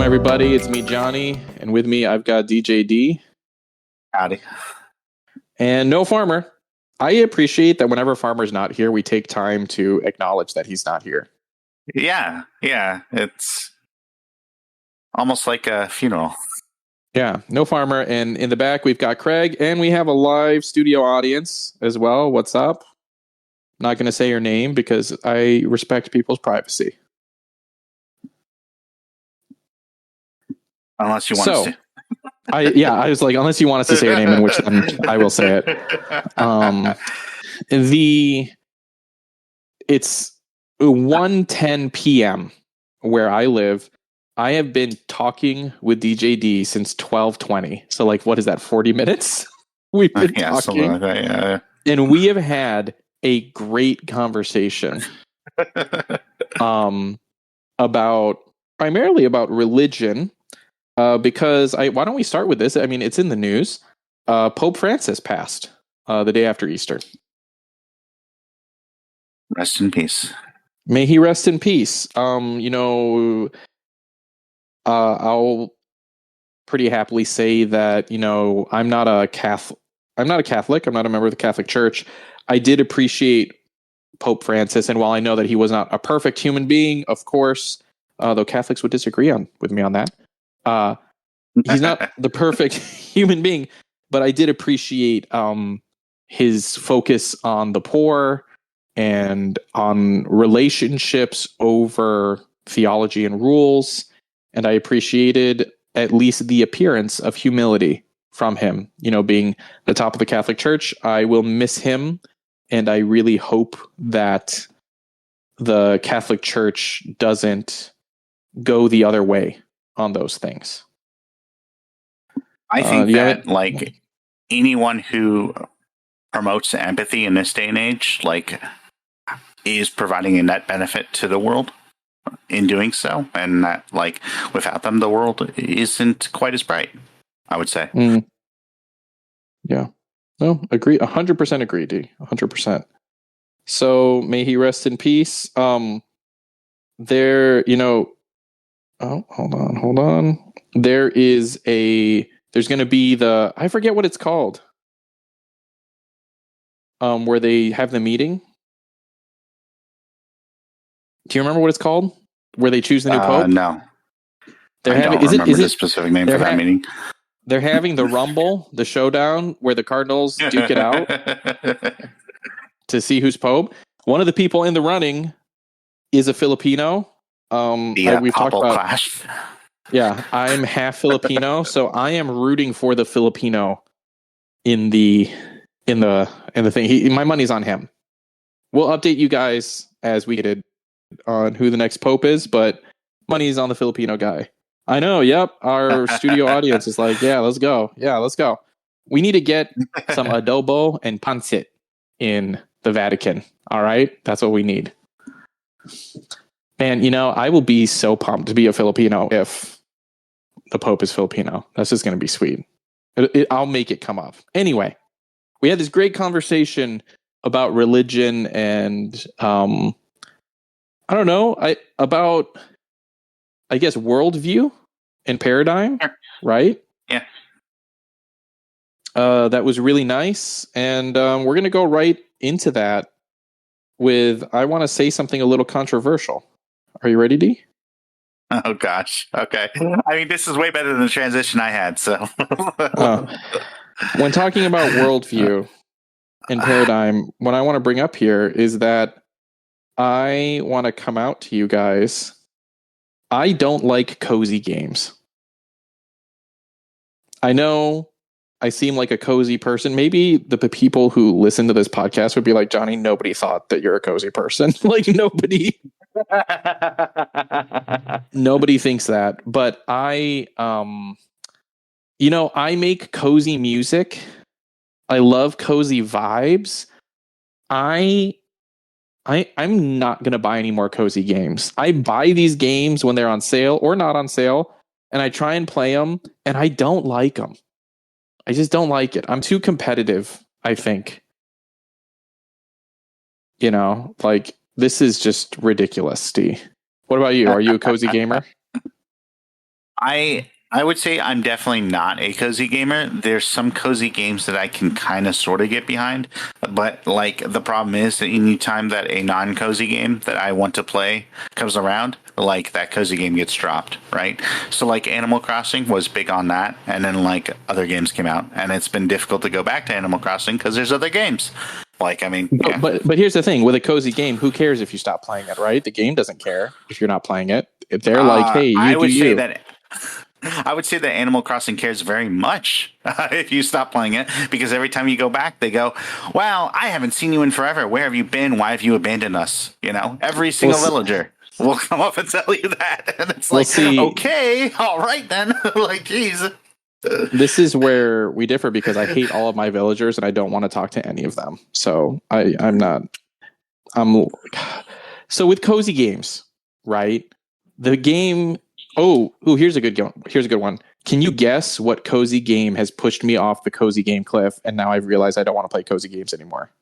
everybody. It's me, Johnny, and with me, I've got DJD. Howdy. And no Farmer. I appreciate that whenever Farmer's not here, we take time to acknowledge that he's not here. Yeah. It's almost like a funeral. Yeah, no Farmer. And in the back, we've got Craig, and we have a live studio audience as well. What's up? Not going to say your name because I respect people's privacy. Unless you want us to. I was like, unless you want us to say your name, in which then I will say it. It's 1:10 p.m. where I live. I have been talking with DJD since 12:20. So, like, what is that? 40 minutes? We've been talking, something like that, yeah. And we have had a great conversation, primarily about religion. Because why don't we start with this? I mean, it's in the news. Pope Francis passed the day after Easter. Rest in peace. May he rest in peace. I'll pretty happily say that, I'm not a Catholic. I'm not a member of the Catholic Church. I did appreciate Pope Francis, and while I know that he was not a perfect human being, of course, though Catholics would disagree with me on that. He's not the perfect human being, but I did appreciate his focus on the poor and on relationships over theology and rules. And I appreciated at least the appearance of humility from him, being the top of the Catholic Church. I will miss him, and I really hope that the Catholic Church doesn't go the other way on those things. I think that anyone who promotes empathy in this day and age, is providing a net benefit to the world in doing so, and that without them, the world isn't quite as bright, I would say. Yeah. No, agree. 100% agree, D. 100%. So may he rest in peace. Oh, hold on. There's going to be I forget what it's called. Where they have the meeting. Do you remember what it's called? Where they choose the new pope? No. I don't remember the specific name for that meeting. They're having the Rumble, the showdown, where the Cardinals duke it out to see who's pope. One of the people in the running is a Filipino. We've talked about clash. Yeah, I'm half Filipino, so I am rooting for the Filipino in the thing. My money's on him. We'll update you guys as we get on who the next pope is, but money's on the Filipino guy. I know. Yep, our studio audience is like, yeah, let's go. We need to get some adobo and pancit in the Vatican. All right, that's what we need. And I will be so pumped to be a Filipino if the Pope is Filipino. That's just going to be sweet. I'll make it come off. Anyway, we had this great conversation about religion and about worldview and paradigm, right? Yeah. That was really nice, and we're going to go right into that with, I want to say something a little controversial. Are you ready, D? Oh, gosh. Okay. I mean, this is way better than the transition I had, so. When talking about worldview and paradigm, what I want to bring up here is that I want to come out to you guys. I don't like cozy games. I know I seem like a cozy person. Maybe the people who listen to this podcast would be like, Johnny, nobody thought that you're a cozy person. Nobody. Nobody thinks that, but I make cozy music. I love cozy vibes. I'm not going to buy any more cozy games. I buy these games when they're on sale or not on sale, and I try and play them, and I don't like them. I just don't like it. I'm too competitive, I think. This is just ridiculous, Steve. What about you? Are you a cozy gamer? I would say I'm definitely not a cozy gamer. There's some cozy games that I can kind of sort of get behind, but like the problem is that anytime that a non-cozy game that I want to play comes around, like that cozy game gets dropped, right? So like Animal Crossing was big on that, and then like other games came out, and it's been difficult to go back to Animal Crossing because there's other games. Like, I mean, yeah. But here's the thing: with a cozy game, who cares if you stop playing it, right? The game doesn't care if you're not playing it. They're like, hey, you I do would you. say that. I would say that Animal Crossing cares very much if you stop playing it, because every time you go back, they go, "Wow, I haven't seen you in forever. Where have you been? Why have you abandoned us?" You know, every single villager will come up and tell you that, and it's like, okay, all right then. Like, geez. This is where we differ, because I hate all of my villagers and I don't want to talk to any of them. So so with cozy games, right? The game. Oh, here's a good one. Can you guess what cozy game has pushed me off the cozy game cliff, and now I've realized I don't want to play cozy games anymore?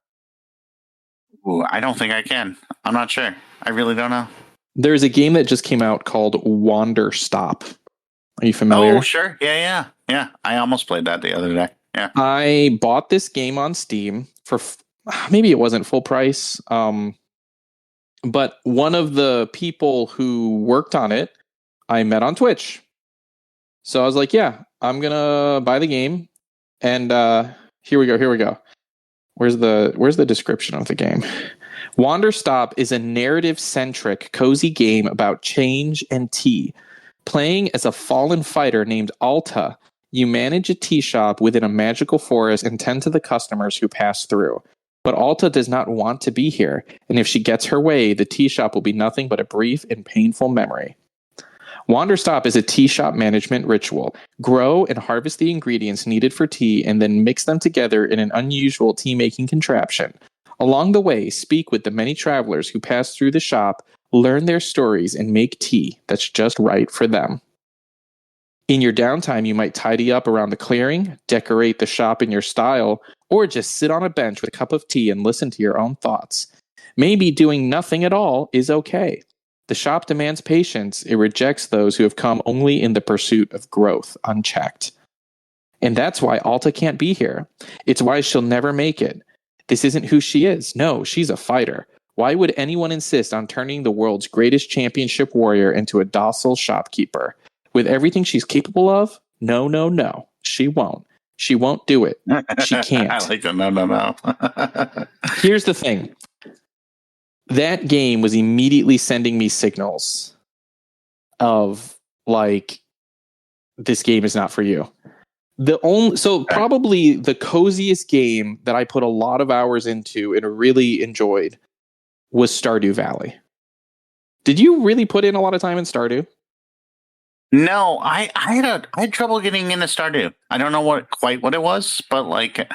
Ooh, I don't think I can. I'm not sure. I really don't know. There's a game that just came out called Wander Stop. Are you familiar? Oh, sure. Yeah. I almost played that the other day. Yeah. I bought this game on Steam for maybe it wasn't full price. But one of the people who worked on it, I met on Twitch. So I was like, yeah, I'm going to buy the game. And here we go. Where's the description of the game? Wander Stop is a narrative-centric, cozy game about change and tea. Playing as a fallen fighter named Alta, you manage a tea shop within a magical forest and tend to the customers who pass through. But Alta does not want to be here, and if she gets her way, the tea shop will be nothing but a brief and painful memory. Wander Stop is a tea shop management ritual. Grow and harvest the ingredients needed for tea and then mix them together in an unusual tea-making contraption. Along the way, speak with the many travelers who pass through the shop, learn their stories, and make tea that's just right for them. In your downtime, you might tidy up around the clearing, decorate the shop in your style, or just sit on a bench with a cup of tea and listen to your own thoughts. Maybe doing nothing at all is okay. The shop demands patience. It rejects those who have come only in the pursuit of growth, unchecked. And that's why Alta can't be here. It's why she'll never make it. This isn't who she is. No, she's a fighter. Why would anyone insist on turning the world's greatest championship warrior into a docile shopkeeper? With everything she's capable of? No. She won't. She won't do it. She can't. I like the no. Here's the thing. That game was immediately sending me signals of like, this game is not for you. Probably the coziest game that I put a lot of hours into and really enjoyed was Stardew Valley. Did you really put in a lot of time in Stardew? No, I had trouble getting into Stardew. I don't know what it was, but like,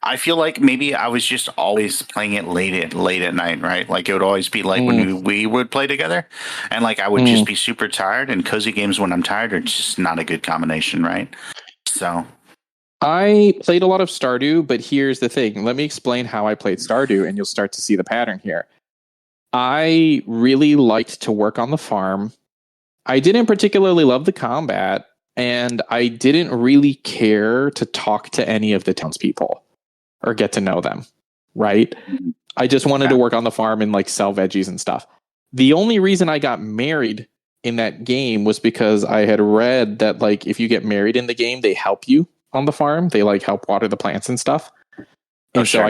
I feel like maybe I was just always playing it late at night, right? Like it would always be like when we would play together, and like I would just be super tired. And cozy games when I'm tired are just not a good combination, right? So I played a lot of Stardew, but here's the thing. Let me explain how I played Stardew, and you'll start to see the pattern here. I really liked to work on the farm. I didn't particularly love the combat, and I didn't really care to talk to any of the townspeople or get to know them, right? I just wanted to work on the farm and like sell veggies and stuff. The only reason I got married in that game was because I had read that like if you get married in the game, they help you on the farm. They like help water the plants and stuff. And so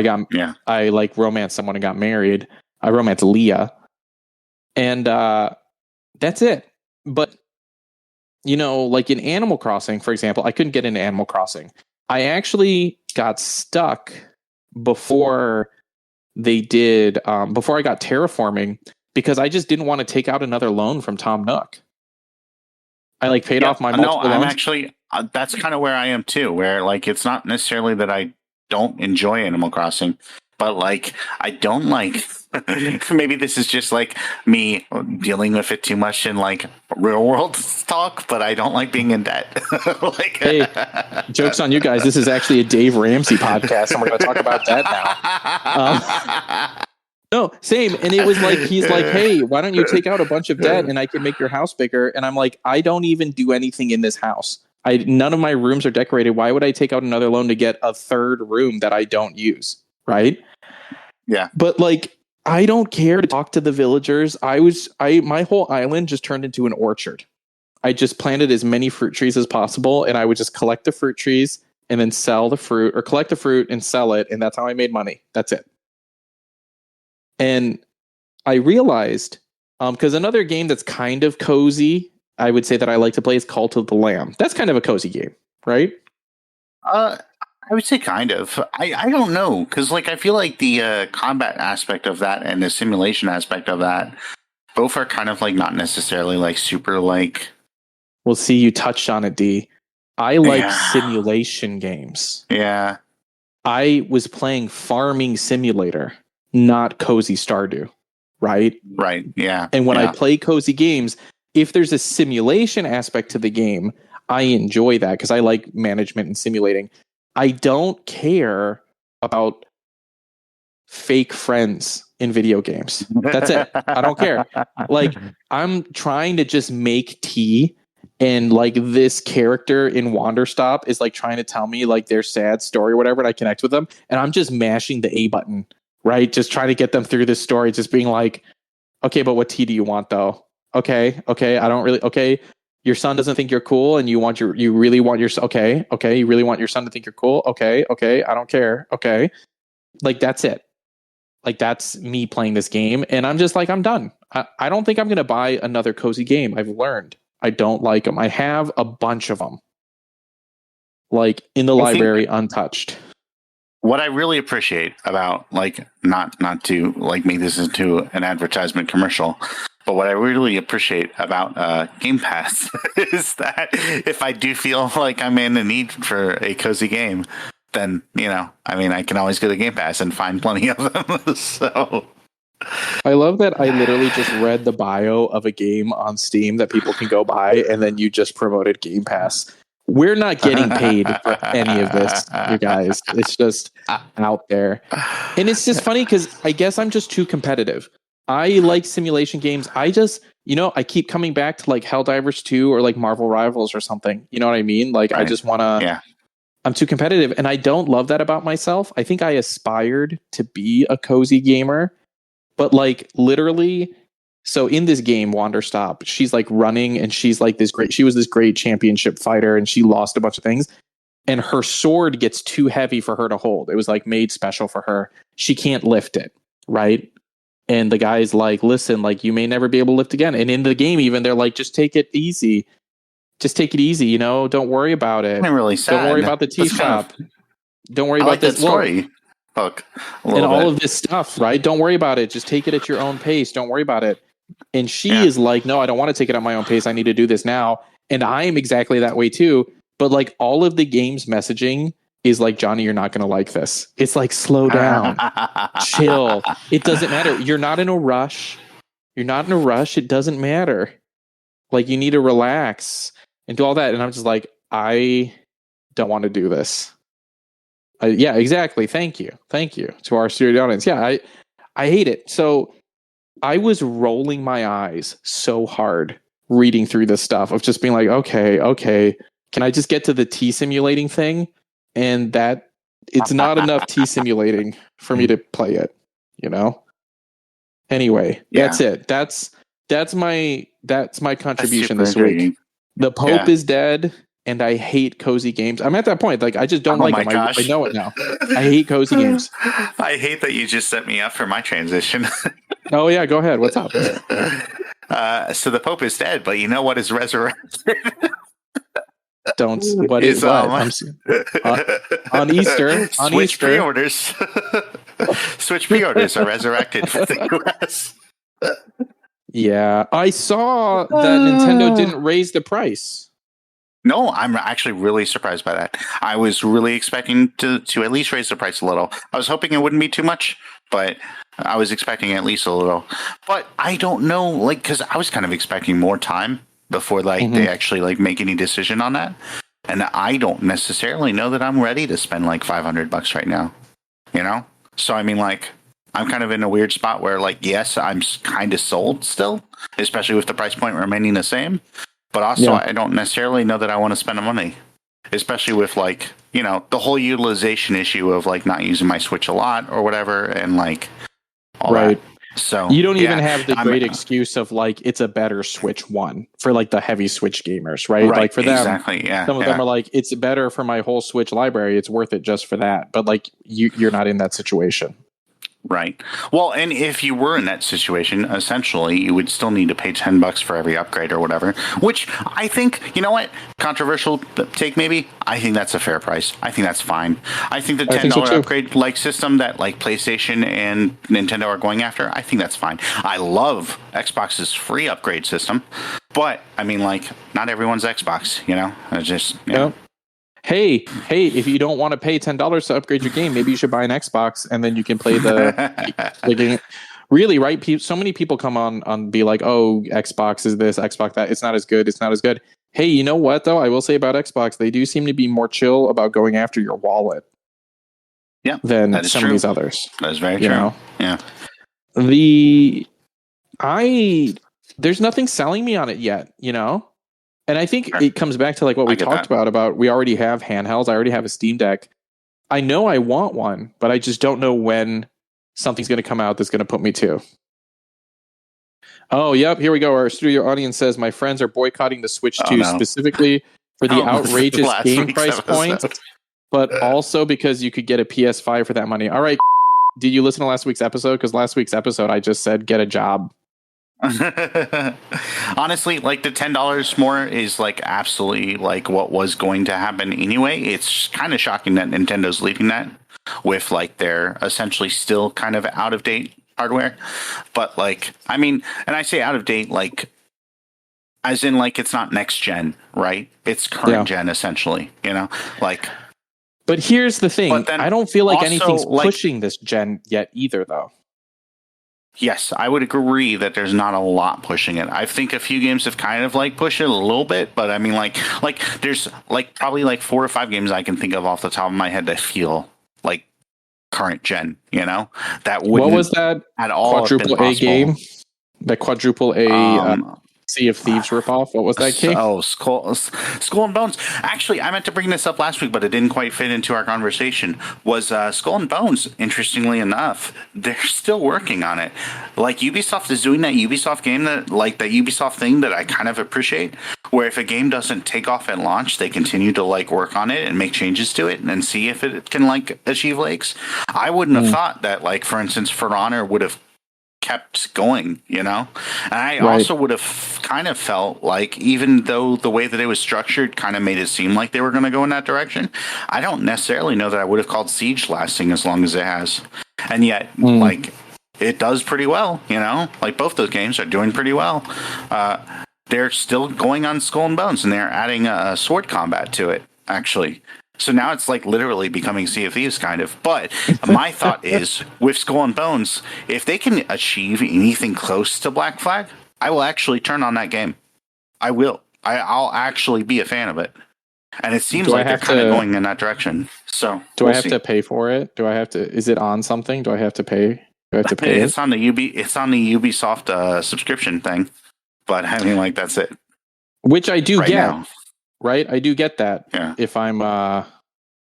I like romanced someone and got married. I romanced Leah. And that's it. But you know, like in Animal Crossing, for example, I couldn't get into Animal Crossing. I actually got stuck before they did, before I got terraforming, because I just didn't want to take out another loan from Tom Nook. I like paid off my multiple loans. I'm actually, that's kind of where I am too, where like, it's not necessarily that I don't enjoy Animal Crossing, but like, I don't like, maybe this is just like me dealing with it too much in like real world talk, but I don't like being in debt. Like, hey, joke's on you guys. This is actually a Dave Ramsey podcast, and we're going to talk about that now. No, Same. And it was like, he's like, hey, why don't you take out a bunch of debt and I can make your house bigger? And I'm like, I don't even do anything in this house. None of my rooms are decorated. Why would I take out another loan to get a third room that I don't use? Right. Yeah. But like, I don't care to talk to the villagers. My whole island just turned into an orchard. I just planted as many fruit trees as possible, and I would just collect the fruit trees and then sell the fruit, or collect the fruit and sell it. And that's how I made money. That's it. And I realized, because another game that's kind of cozy, I would say that I like to play is Cult of the Lamb. That's kind of a cozy game, right? I would say kind of. I don't know, because like I feel like the combat aspect of that and the simulation aspect of that, both are kind of like not necessarily like super like. Well, see, you touched on it, D. I like simulation games. Yeah. I was playing Farming Simulator, not Cozy Stardew, right? Right, yeah. And when I play cozy games, if there's a simulation aspect to the game, I enjoy that because I like management and simulating. I don't care about fake friends in video games. That's it. I don't care. Like, I'm trying to just make tea, and like this character in Wanderstop is like trying to tell me like their sad story or whatever, and I connect with them, and I'm just mashing the A button, right? Just trying to get them through this story, just being like, okay, but what tea do you want though? Okay, I don't really. Okay, your son doesn't think you're cool, and you really want your. Okay, you really want your son to think you're cool. Okay, I don't care. Okay, like that's it. Like that's me playing this game, and I'm just like, I'm done. I don't think I'm gonna buy another cozy game. I've learned I don't like them. I have a bunch of them, like in the library, untouched. What I really appreciate about, like, not to like make this into an advertisement commercial, but what I really appreciate about Game Pass is that if I do feel like I'm in the need for a cozy game, then, you know, I mean, I can always go to Game Pass and find plenty of them. So I love that I literally just read the bio of a game on Steam that people can go buy, and then you just promoted Game Pass. We're not getting paid for any of this, you guys. It's just out there. And it's just funny because I guess I'm just too competitive. I like simulation games. I just, I keep coming back to like Helldivers 2 or like Marvel Rivals or something. You know what I mean? Like, right. I just want to... I'm too competitive, and I don't love that about myself. I think I aspired to be a cozy gamer, but like literally, so in this game, Wanderstop, she's like running, and she's like she was this great championship fighter, and she lost a bunch of things, and her sword gets too heavy for her to hold. It was like made special for her. She can't lift it, right? And the guy's like, listen, like you may never be able to lift again. And in the game, even they're like, just take it easy. Just take it easy, don't worry about it. I'm really sad. Don't worry about the tea shop. Don't worry about this story. Look, and all of this stuff, right? Don't worry about it. Just take it at your own pace. Don't worry about it. And she is like, no, I don't want to take it at my own pace. I need to do this now. And I am exactly that way too. But like all of the game's messaging is like, Johnny, you're not going to like this. It's like, slow down, chill. It doesn't matter. You're not in a rush. It doesn't matter. Like you need to relax and do all that. And I'm just like, I don't want to do this. Yeah, exactly. Thank you to our studio audience. Yeah, I hate it. So I was rolling my eyes so hard reading through this stuff of just being like, okay. Can I just get to the tea simulating thing? And that it's not enough tea simulating for me to play it, Anyway, that's it. That's my contribution this week. The Pope is dead, and I hate cozy games. I'm at that point. Like, I just don't like them. I know it now. I hate cozy games. I hate that you just set me up for my transition. Oh, yeah. Go ahead. What's up? So the Pope is dead, but you know what is resurrected? On Easter. Switch pre-orders. Switch pre-orders are resurrected for the US. Yeah, I saw that Nintendo didn't raise the price. No, I'm actually really surprised by that. I was really expecting to at least raise the price a little. I was hoping it wouldn't be too much, but I was expecting at least a little. But I don't know, like, because I was kind of expecting more time before they actually make any decision on that. And I don't necessarily know that I'm ready to spend like $500 right now. So I mean, like, I'm kind of in a weird spot where, like, yes, I'm kind of sold still, especially with the price point remaining the same. But also, I don't necessarily know that I want to spend the money, especially with, like, you know, the whole utilization issue of, like, not using my Switch a lot or whatever, and, like, all that. So you don't even have the great excuse of, like, it's a better Switch 1 for, like, the heavy Switch gamers, right? Like, for them, exactly, some of them are like, it's better for my whole Switch library. It's worth it just for that. But, like, you're not in that situation. Right. Well, and if you were in that situation, essentially, you would still need to pay $10 for every upgrade or whatever, which I think, you know what, controversial take maybe, I think that's a fair price. I think that's fine. I think the $10 upgrade like system that like PlayStation and Nintendo are going after, I think that's fine. I love Xbox's free upgrade system, but I mean, like, not everyone's Xbox, you know? It's just, you know. Hey, if you don't want to pay $10 to upgrade your game, maybe you should buy an Xbox and then you can play the game. Really, right? So many people come on be like, oh, Xbox is this, Xbox that. It's not as good. It's not as good. Hey, you know what, though? I will say about Xbox, they do seem to be more chill about going after your wallet than some of these others. That is very true. Know? Yeah. There's nothing selling me on it yet, you know? And I think it comes back to like what we talked about we already have handhelds. I already have a Steam Deck. I know I want one, but I just don't know when something's going to come out that's going to put me to. Oh, yep. Here we go. Our studio audience says my friends are boycotting the Switch 2 specifically for the outrageous game price points, but also because you could get a PS5 for that money. All right. Did you listen to last week's episode? Because last week's episode, I just said, get a job. Honestly, like the $10 more is like absolutely like what was going to happen anyway. It's kind of shocking that Nintendo's leaving that with like their essentially still kind of out of date hardware. But like, I mean, and I say out of date, like as in like it's not next gen, right? It's current gen essentially, you know, like. But here's the thing. I don't feel like anything's pushing this gen yet either, though. Yes, I would agree that there's not a lot pushing it. I think a few games have kind of like pushed it a little bit, but I mean, like there's like probably like 4 or 5 games I can think of off the top of my head that feel like current gen. You know, that wouldn't. What was that at all quadruple A game? The quadruple A Sea of Thieves ripoff. What was that game? Oh, Skull and Bones. Actually, I meant to bring this up last week, but it didn't quite fit into our conversation. Was Skull and Bones? Interestingly enough, they're still working on it. Like Ubisoft is doing that Ubisoft game that Ubisoft thing that I kind of appreciate. Where if a game doesn't take off at launch, they continue to like work on it and make changes to it and see if it can like achieve legs. I wouldn't have thought that, like for instance, For Honor would have kept going, you know? And I also would have kind of felt like, even though the way that it was structured kind of made it seem like they were going to go in that direction, I don't necessarily know that I would have called Siege lasting as long as it has. And yet, like, it does pretty well, you know? Like, both those games are doing pretty well. They're still going on Skull and Bones, and they're adding sword combat to it, actually. So now it's like literally becoming Sea of Thieves kind of. But my thought is with Skull and Bones, if they can achieve anything close to Black Flag, I will actually turn on that game. I will. I'll actually be a fan of it. And it seems like they're kind of going in that direction. So I have to pay for it? Do I have to? Is it on something? Do I have to pay? Do I have to pay? It's on the Ubisoft subscription thing. But I mean, like that's it. Which I do get. Now. Right, I do get that. Yeah. If I'm,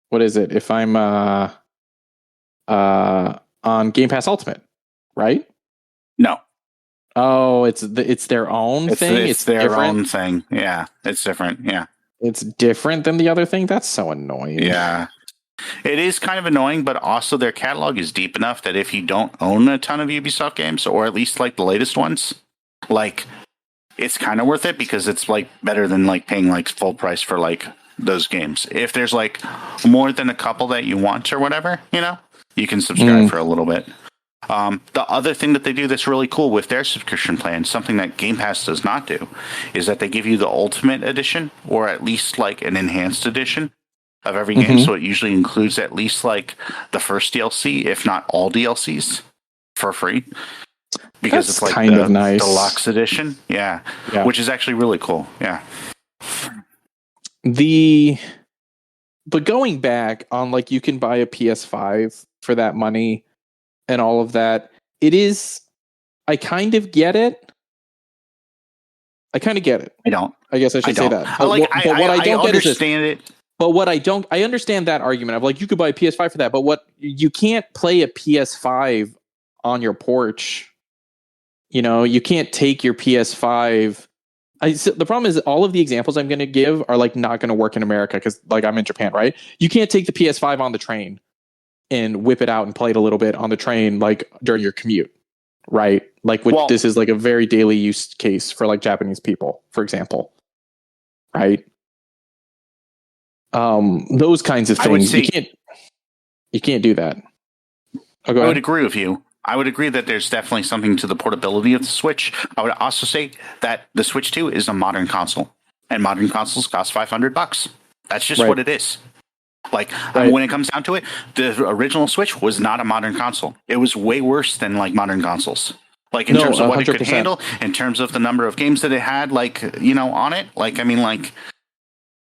what is it? If I'm on Game Pass Ultimate, right? No. Oh, it's their own thing. It's their different? Own thing. Yeah, it's different. Yeah, it's different than the other thing. That's so annoying. Yeah, it is kind of annoying, but also their catalog is deep enough that if you don't own a ton of Ubisoft games, or at least like the latest ones, like. It's kind of worth it because it's like better than like paying like full price for like those games. If there's like more than a couple that you want or whatever, you know, you can subscribe for a little bit. The other thing that they do that's really cool with their subscription plan, something that Game Pass does not do, is that they give you the Ultimate Edition or at least like an enhanced edition of every game. So it usually includes at least like the first DLC, if not all DLCs, for free. Because that's it's like kind of nice. Deluxe edition. Yeah. Which is actually really cool. Yeah. But going back on like you can buy a PS5 for that money. and all of that. It is. I kind of get it. I don't. I guess I should say that. But what I don't get is this. But what I don't, I understand that argument of like you could buy a PS5 for that, but what you can't play a PS5 on your porch. You can't take your PS5. So the problem is all of the examples I'm going to give are like not going to work in America because like I'm in Japan, right? You can't take the PS5 on the train and whip it out and play it a little bit on the train like during your commute, right? Like this is like a very daily use case for like Japanese people, for example, right? Those kinds of things you can't do that. I would agree with you. I would agree that there's definitely something to the portability of the Switch. I would also say that the Switch 2 is a modern console, and modern consoles cost $500. That's just what it is. Like when it comes down to it, the original Switch was not a modern console. It was way worse than like modern consoles. Like in terms of what 100%. It could handle, in terms of the number of games that it had, like on it. Like I mean, like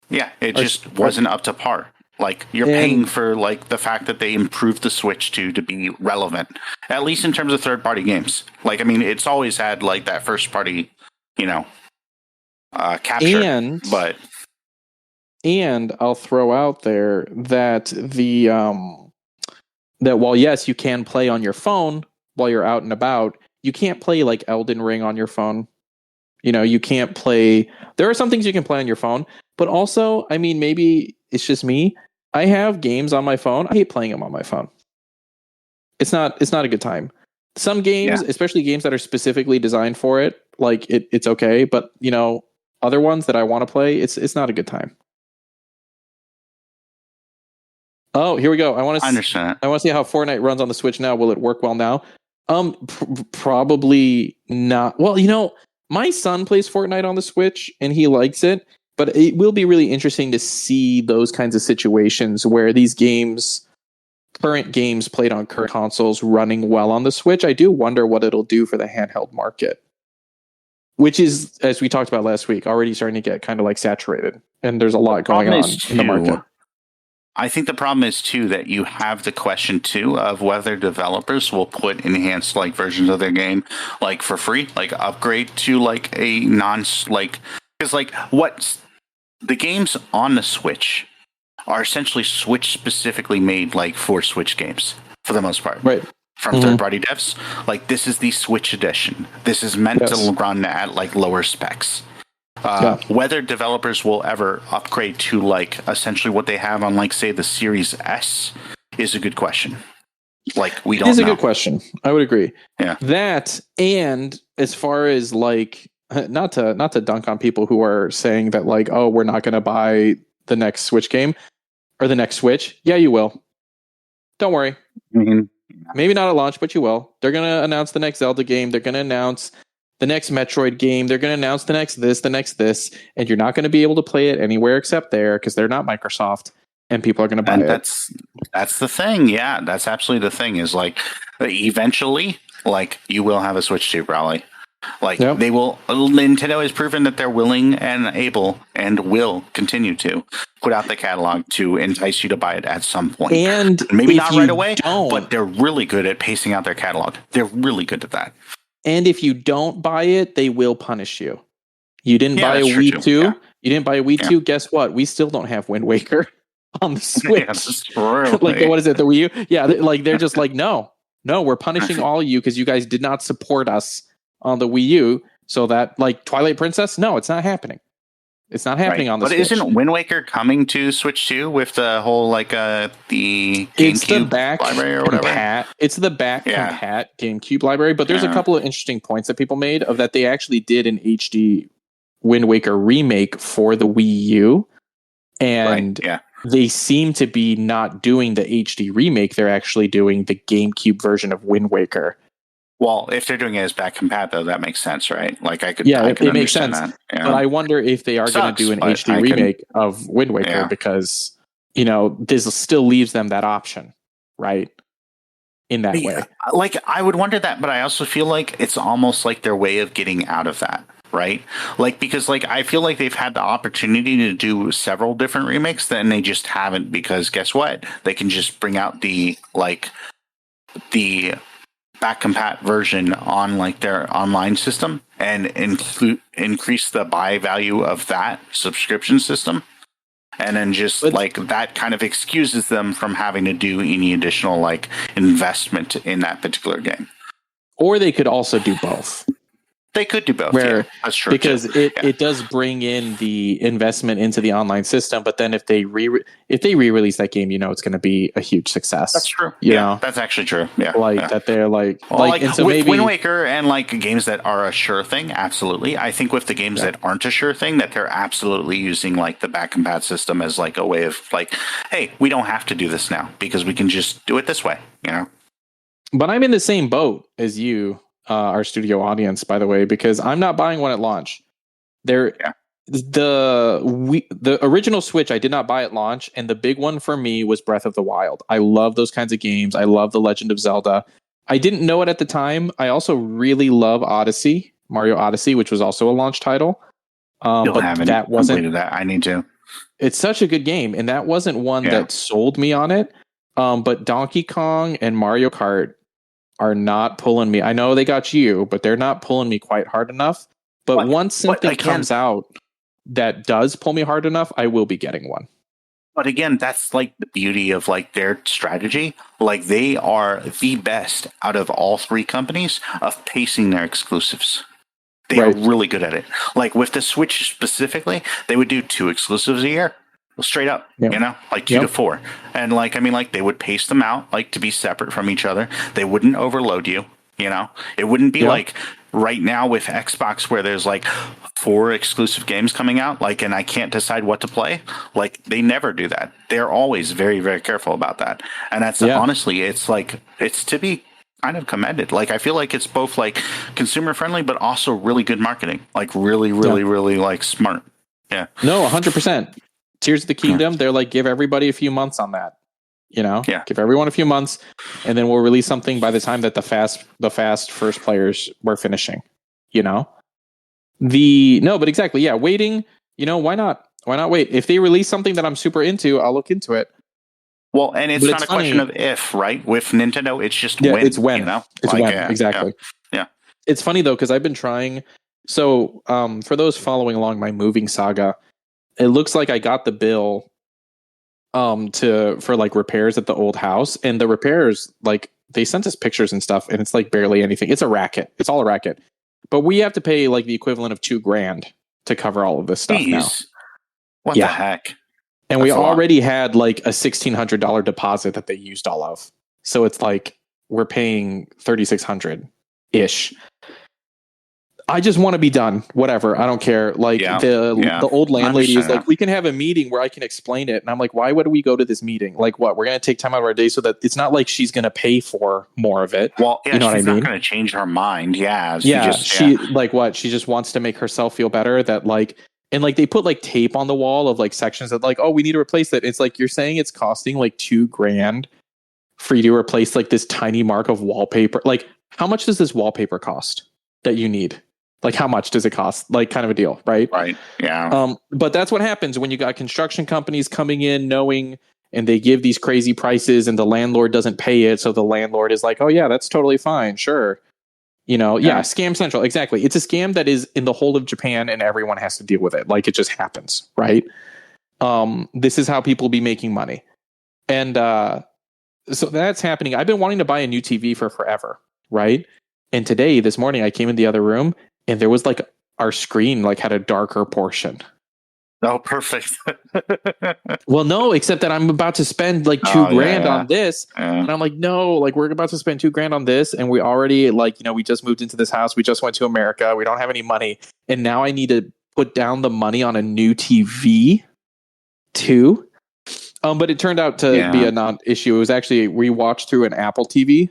it just wasn't up to par. Like you're paying for like the fact that they improved the Switch to be relevant, at least in terms of third-party games. Like I mean, it's always had like that first-party, capture. And I'll throw out there that that while yes, you can play on your phone while you're out and about, you can't play like Elden Ring on your phone. You can't play. There are some things you can play on your phone, but also, I mean, maybe it's just me. I have games on my phone. I hate playing them on my phone. It's not a good time. Some games, especially games that are specifically designed for it, like it's okay. But other ones that I want to play, it's not a good time. Oh, here we go. I understand. I want to see how Fortnite runs on the Switch now. Will it work well now? Probably not. Well, my son plays Fortnite on the Switch and he likes it. But it will be really interesting to see those kinds of situations where these games, current games played on current consoles, running well on the Switch. I do wonder what it'll do for the handheld market, which is, as we talked about last week, already starting to get kind of like saturated. And there's a lot going on in the market. I think the problem is, too, that you have the question, too, of whether developers will put enhanced like versions of their game like for free, like upgrade to like a because like what's the games on the Switch are essentially Switch specifically made like for Switch games for the most part. Right. From third-party devs. Like this is the Switch edition. This is meant to run at like lower specs. Whether developers will ever upgrade to like essentially what they have on like say the Series S is a good question. Like we don't know. It is a good question. I would agree. Yeah. That, and as far as like not to dunk on people who are saying that like, oh, we're not going to buy the next Switch game or the next Switch. Yeah, you will. Don't worry. Mm-hmm. Maybe not at launch, but you will. They're going to announce the next Zelda game. They're going to announce the next Metroid game. They're going to announce the next this, and you're not going to be able to play it anywhere except there because they're not Microsoft, and people are going to buy it. That's the thing. Yeah, that's absolutely the thing. Is like eventually, like you will have a Switch 2 probably. Like they will. Nintendo has proven that they're willing and able and will continue to put out the catalog to entice you to buy it at some point. And maybe not right away, but they're really good at pacing out their catalog. They're really good at that. And if you don't buy it, they will punish you. You didn't buy a Wii 2. Yeah. You didn't buy a Wii 2. Guess what? We still don't have Wind Waker on the Switch. Like, what is it? The Wii U? Yeah. Like, they're just like, no, we're punishing all you because you guys did not support us on the Wii U. So that, like, Twilight Princess? No, it's not happening. It's not happening on the Switch. But isn't Wind Waker coming to Switch 2 with the whole, like, the GameCube library or whatever? It's the back compat GameCube library, but there's a couple of interesting points that people made of that they actually did an HD Wind Waker remake for the Wii U. And they seem to be not doing the HD remake. They're actually doing the GameCube version of Wind Waker. Well, if they're doing it as back compat, though, that makes sense, right? Like I could, it makes sense. That. Yeah. But I wonder if they are going to do an HD remake of Wind Waker because this still leaves them that option, right? In that way, like I would wonder that, but I also feel like it's almost like their way of getting out of that, right? Like because like I feel like they've had the opportunity to do several different remakes, then they just haven't because guess what? They can just bring out the back compat version on like their online system and increase the buy value of that subscription system. And then just like that kind of excuses them from having to do any additional like investment in that particular game. Or they could also do both. They could do both. Yeah, that's true. Because it does bring in the investment into the online system, but then if they re-release that game, it's going to be a huge success. That's true. You know? That's actually true. Yeah, that they're and so with maybe Wind Waker and like games that are a sure thing, absolutely. I think with the games that aren't a sure thing, that they're absolutely using like the back compat system as like a way of like, hey, we don't have to do this now because we can just do it this way. But I'm in the same boat as you. Our studio audience, by the way, because I'm not buying one at launch. The original Switch I did not buy at launch, and the big one for me was Breath of the Wild. I love those kinds of games. I love The Legend of Zelda. I didn't know it at the time. I also really love Mario Odyssey, which was also a launch title. But that wasn't that. I need to. It's such a good game, and that wasn't one that sold me on it. But Donkey Kong and Mario Kart are not pulling me. I know they got you, but they're not pulling me quite hard enough. But once something comes out that does pull me hard enough, I will be getting one. But again, that's like the beauty of like their strategy. Like they are the best out of all three companies of pacing their exclusives. They are really good at it. Like with the Switch specifically, they would do 2 exclusives a year. Straight up, like 2 to 4. And like, I mean, like they would pace them out, like to be separate from each other. They wouldn't overload you, It wouldn't be like right now with Xbox where there's like 4 exclusive games coming out, like, and I can't decide what to play. Like they never do that. They're always very, very careful about that. And that's honestly, it's like, it's to be kind of commended. Like I feel like it's both like consumer friendly, but also really good marketing. Like really, really, really like smart. Yeah. No, 100%. Tears of the Kingdom, they're like, give everybody a few months on that. Give everyone a few months, and then we'll release something by the time that the fast first players were finishing. But exactly, waiting. Why not? Why not wait? If they release something that I'm super into, I'll look into it. Well, and it's not a question of if, right? With Nintendo, it's just when. It's when. It's like, when. Exactly. Yeah. It's funny though because I've been trying. So, for those following along my moving saga. It looks like I got the bill for like repairs at the old house, and the repairs, like they sent us pictures and stuff, and it's like barely anything. It's a racket. It's all a racket. But we have to pay like the equivalent of $2,000 to cover all of this stuff now. What the heck? And we already had like a $1,600 deposit that they used all of. So it's like we're paying $3,600-ish. I just want to be done. Whatever. I don't care. Like the old landlady is like, we can have a meeting where I can explain it. And I'm like, why would we go to this meeting? Like what? We're going to take time out of our day so that it's not like she's going to pay for more of it. Well, you know what I mean? She's not going to change her mind. She like what? She just wants to make herself feel better that like, and like they put like tape on the wall of like sections that like, oh, we need to replace that. It's like, you're saying it's costing like $2,000 for you to replace like this tiny mark of wallpaper. Like how much does this wallpaper cost that you need? Like, how much does it cost? Like, kind of a deal, right? Right. Yeah. But that's what happens when you got construction companies coming in, knowing, and they give these crazy prices, and the landlord doesn't pay it. So the landlord is like, "Oh yeah, that's totally fine, sure." Scam central. Exactly. It's a scam that is in the whole of Japan, and everyone has to deal with it. Like it just happens, right? This is how people be making money, and so that's happening. I've been wanting to buy a new TV for forever, right? And this morning, I came in the other room. And there was like our screen like had a darker portion. Oh, perfect. Well, no, except that I'm about to spend like $2,000 on this. And I'm like, no, like we're about to spend $2,000 on this. And we already like, we just moved into this house. We just went to America. We don't have any money. And now I need to put down the money on a new TV too. But it turned out to be a non-issue. It was actually, we watched through an Apple TV.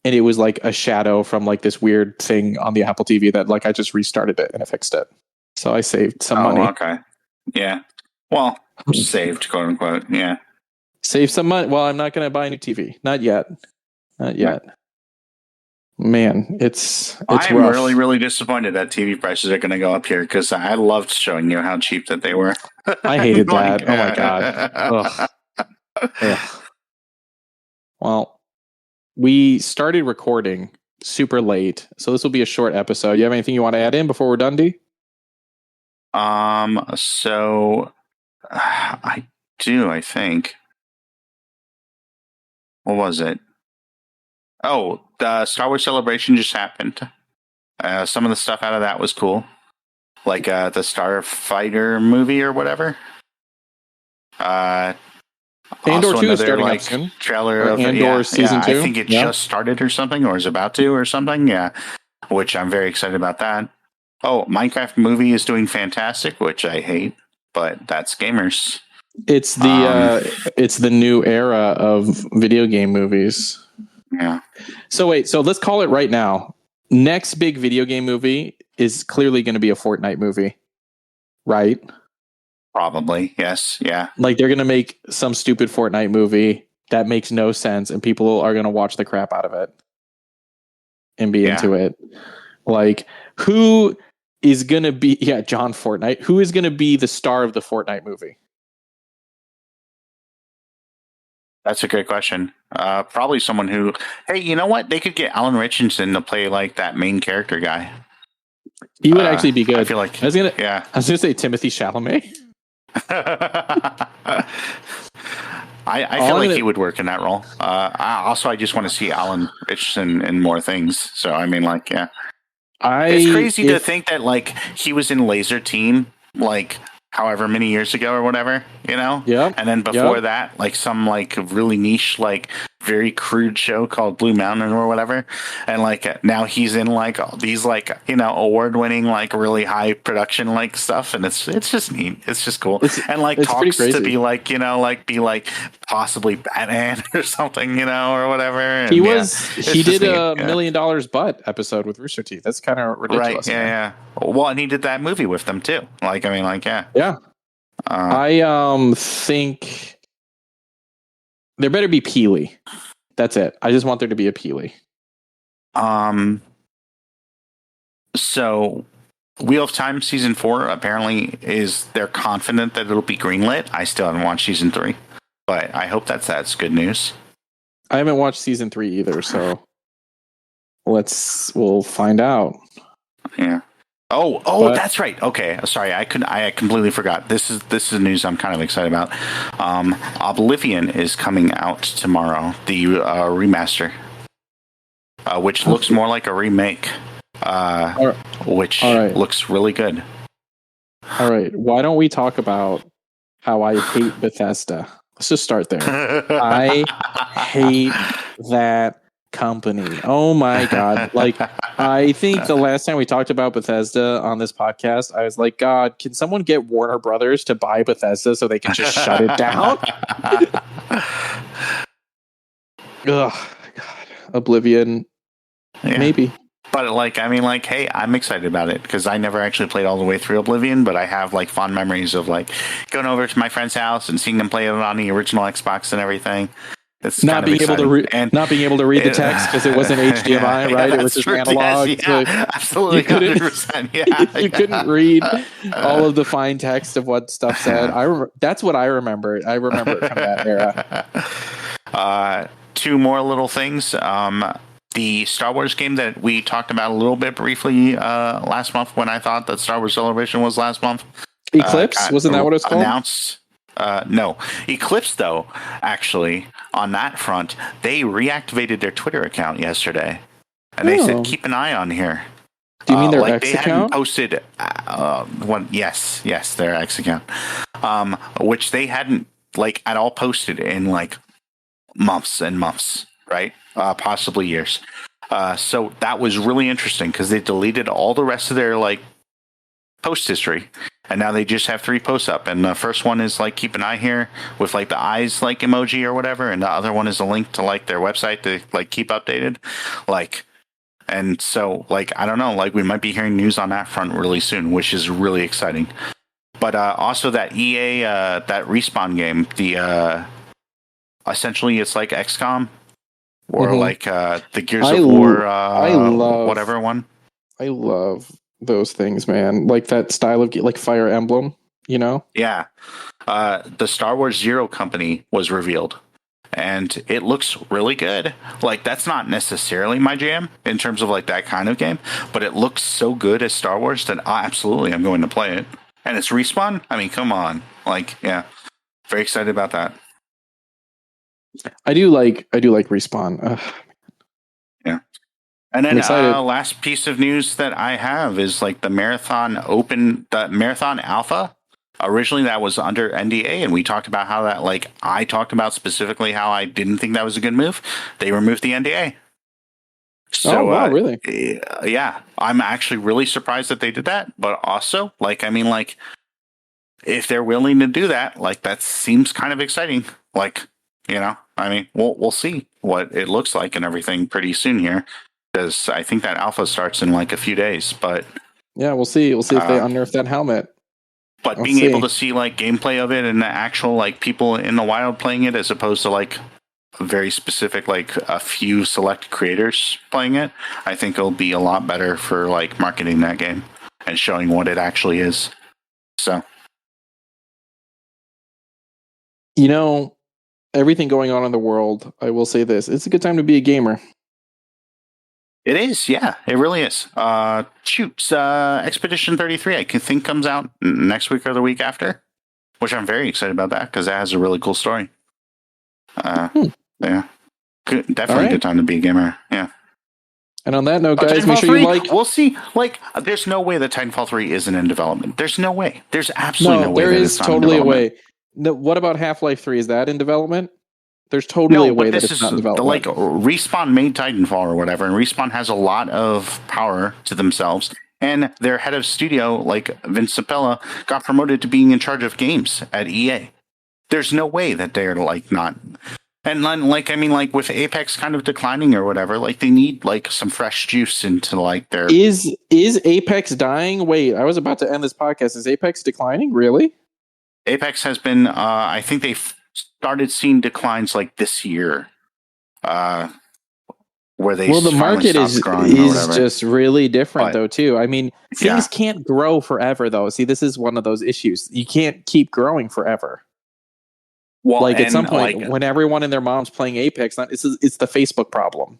And it was like a shadow from like this weird thing on the Apple TV that like I just restarted it and it fixed it. So I saved some money. Okay. Yeah. Well, saved, quote unquote. Yeah. Save some money. Well, I'm not going to buy a new TV. Not yet. Man, it's I'm rough. really, really disappointed that TV prices are going to go up here because I loved showing you how cheap that they were. I hated that. Oh my God. Ugh. Well, we started recording super late, so this will be a short episode. You have anything you want to add in before we're done, D? So I do, I think. What was it? Oh, the Star Wars Celebration just happened. Some of the stuff out of that was cool. Like the Starfighter movie or whatever. Andor 2 is starting like up soon. Trailer or of Andor season 2. I think it just started or something, or is about to or something. Yeah, which I'm very excited about that. Oh, Minecraft movie is doing fantastic, which I hate, but that's gamers. It's the new era of video game movies. Yeah. So wait, so let's call it right now. Next big video game movie is clearly going to be a Fortnite movie, right? Probably, yes, yeah. Like they're going to make some stupid Fortnite movie that makes no sense, and people are going to watch the crap out of it and be into it. Like, who is going to be? Yeah, John Fortnite. Who is going to be the star of the Fortnite movie? That's a great question. Probably someone who, hey, you know what? They could get Alan Richardson to play like that main character guy. He would actually be good. I feel like I was gonna say Timothée Chalamet. I feel like he would work in that role. I just want to see Alan Richardson in more things. So I mean, like, yeah, it's crazy to think that like he was in Laser Team, like however many years ago or whatever, you know? Yeah. And then before that, like some like really niche, like very crude show called Blue Mountain or whatever. And like now he's in like all these like, you know, award winning, like really high production like stuff. And it's just neat. It's just cool. And like talks to be like, you know, like be like possibly Batman or something, you know, or whatever. And he did a $1 Million Butt episode with Rooster Teeth. That's kind of ridiculous. Right. Yeah. Well, and he did that movie with them too. Like, I mean, like, yeah. Yeah. I think there better be Peely. That's it. I just want there to be a Peely. So Wheel of Time season 4 apparently they're confident that it'll be greenlit. I still haven't watched season 3, but I hope that's good news. I haven't watched season 3 either, so we'll find out. Yeah. Oh, that's right. Okay, sorry, I completely forgot. This is news I'm kind of excited about. Oblivion is coming out tomorrow. The remaster, which looks more like a remake, which looks really good. All right, why don't we talk about how I hate Bethesda? Let's just start there. I hate that company. Oh my god. Like, I think the last time we talked about Bethesda on this podcast, I was like, God, can someone get Warner Brothers to buy Bethesda so they can just shut it down? Oh god. Oblivion. Yeah. Maybe. But like, I mean, like, hey, I'm excited about it because I never actually played all the way through Oblivion, but I have like fond memories of like going over to my friend's house and seeing them play it on the original Xbox and everything. It's not being able to read the text because it wasn't HDMI, right? It was just analog. Yes, so absolutely, you couldn't read all of the fine text of what stuff said. That's what I remember. I remember it from that era. Two more little things. The Star Wars game that we talked about a little bit briefly last month, when I thought that Star Wars Celebration was last month. Eclipse, wasn't that what it's called? Announced. No. Eclipse, though, actually, on that front, they reactivated their Twitter account yesterday. And they said, keep an eye on here. Do you mean their like X they account? Hadn't posted yes, their X account. Which they hadn't, like, at all posted in, like, months and months, right? Possibly years. So that was really interesting because they deleted all the rest of their, like, post history. And now they just have 3 posts up. And the first one is like, keep an eye here with like the eyes like emoji or whatever. And the other one is a link to like their website to like keep updated. Like, and so like, I don't know, like we might be hearing news on that front really soon, which is really exciting. But also that EA, that Respawn game, the essentially it's like XCOM or like the Gears of War, whatever one. I love those things, man. Like that style of like Fire Emblem, you know? Yeah. The Star Wars Zero company was revealed. and it looks really good. Like, that's not necessarily my jam in terms of like that kind of game, but it looks so good as Star Wars that absolutely I'm going to play it. And it's Respawn. I mean, come on. Like, yeah, very excited about that. I do like Respawn. Yeah. And then last piece of news that I have is like the Marathon Alpha. Originally that was under NDA, and we talked about how that, like, I talked about specifically how I didn't think that was a good move. They removed the NDA. So, wow, really? Yeah, I'm actually really surprised that they did that. But also, like, I mean, like, if they're willing to do that, like, that seems kind of exciting. Like, you know, I mean, we'll see what it looks like and everything pretty soon here, because I think that alpha starts in like a few days. But yeah, we'll see. We'll see if they unnerf that helmet. But being able to see like gameplay of it and the actual like people in the wild playing it, as opposed to like very specific, like a few select creators playing it, I think it'll be a lot better for like marketing that game and showing what it actually is. So, you know, everything going on in the world, I will say this: it's a good time to be a gamer. It is, yeah, it really is. Expedition 33, I think, comes out next week or the week after, which I'm very excited about that because that has a really cool story. Yeah, definitely a good time to be a gamer. Yeah. And on that note, guys, make sure you like. We'll see. Like, there's no way that Titanfall 3 isn't in development. There's no way. There's absolutely no way. There is totally a way. No, what about Half-Life 3? Is that in development? There's totally a way that it's not in development. Like, Respawn made Titanfall or whatever, and Respawn has a lot of power to themselves. And their head of studio, like Vince Zampella, got promoted to being in charge of games at EA. There's no way that they're like not. And like, I mean, like with Apex kind of declining or whatever, like they need like some fresh juice into like their. Is Apex dying? Wait, I was about to end this podcast. Is Apex declining? Really? Apex has been. I think they've started seeing declines like this year. Where they the market is just really different though too. I mean, things can't grow forever though. See, this is one of those issues. You can't keep growing forever. Well, like at some point, like, when everyone and their mom's playing Apex, it's the Facebook problem,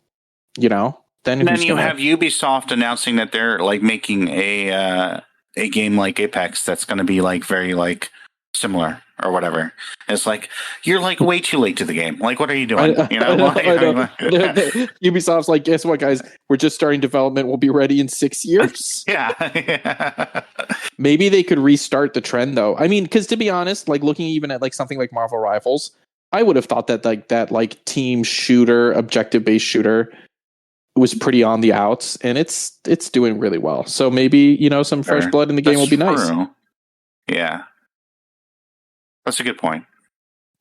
you know. Then you have Ubisoft announcing that they're like making a game like Apex that's going to be like very like similar or whatever. It's like you're like way too late to the game. Like, what are you doing? You know, Ubisoft's like, guess what, guys? We're just starting development. We'll be ready in 6 years. Yeah. Maybe they could restart the trend, though. I mean, because to be honest, like looking even at like something like Marvel Rivals, I would have thought that that team shooter, objective based shooter, was pretty on the outs, and it's doing really well. So maybe some fresh blood in the game will be nice. Yeah. That's a good point.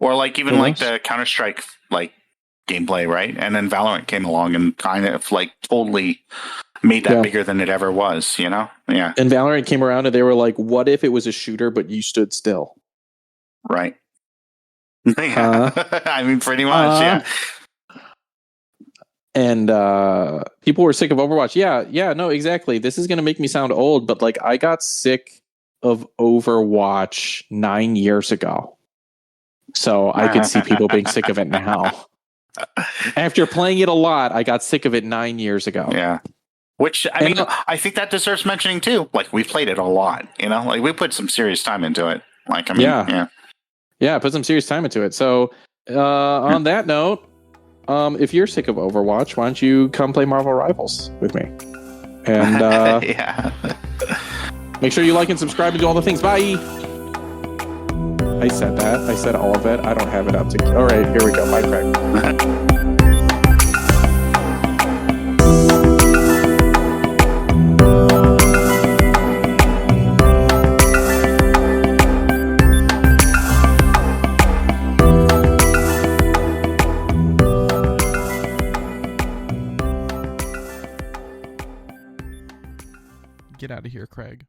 Or like even like the Counter-Strike like gameplay, right? And then Valorant came along and kind of like totally made that bigger than it ever was, you know? Yeah. And Valorant came around and they were like, what if it was a shooter but you stood still? Right. Yeah. I mean, pretty much, yeah. And people were sick of Overwatch. Yeah, no, exactly. This is going to make me sound old, but like I got sick of Overwatch 9 years ago. So I could see people being sick of it now. After playing it a lot, I got sick of it 9 years ago. Yeah. Which, I mean, I think that deserves mentioning too. Like, we played it a lot, like we put some serious time into it. Like, I mean, yeah, put some serious time into it. So on that note, if you're sick of Overwatch, why don't you come play Marvel Rivals with me? And yeah. Make sure you like and subscribe and do all the things. Bye. I said that. I said all of it. I don't have it up to. All right, here we go. Bye, Craig. Get out of here, Craig.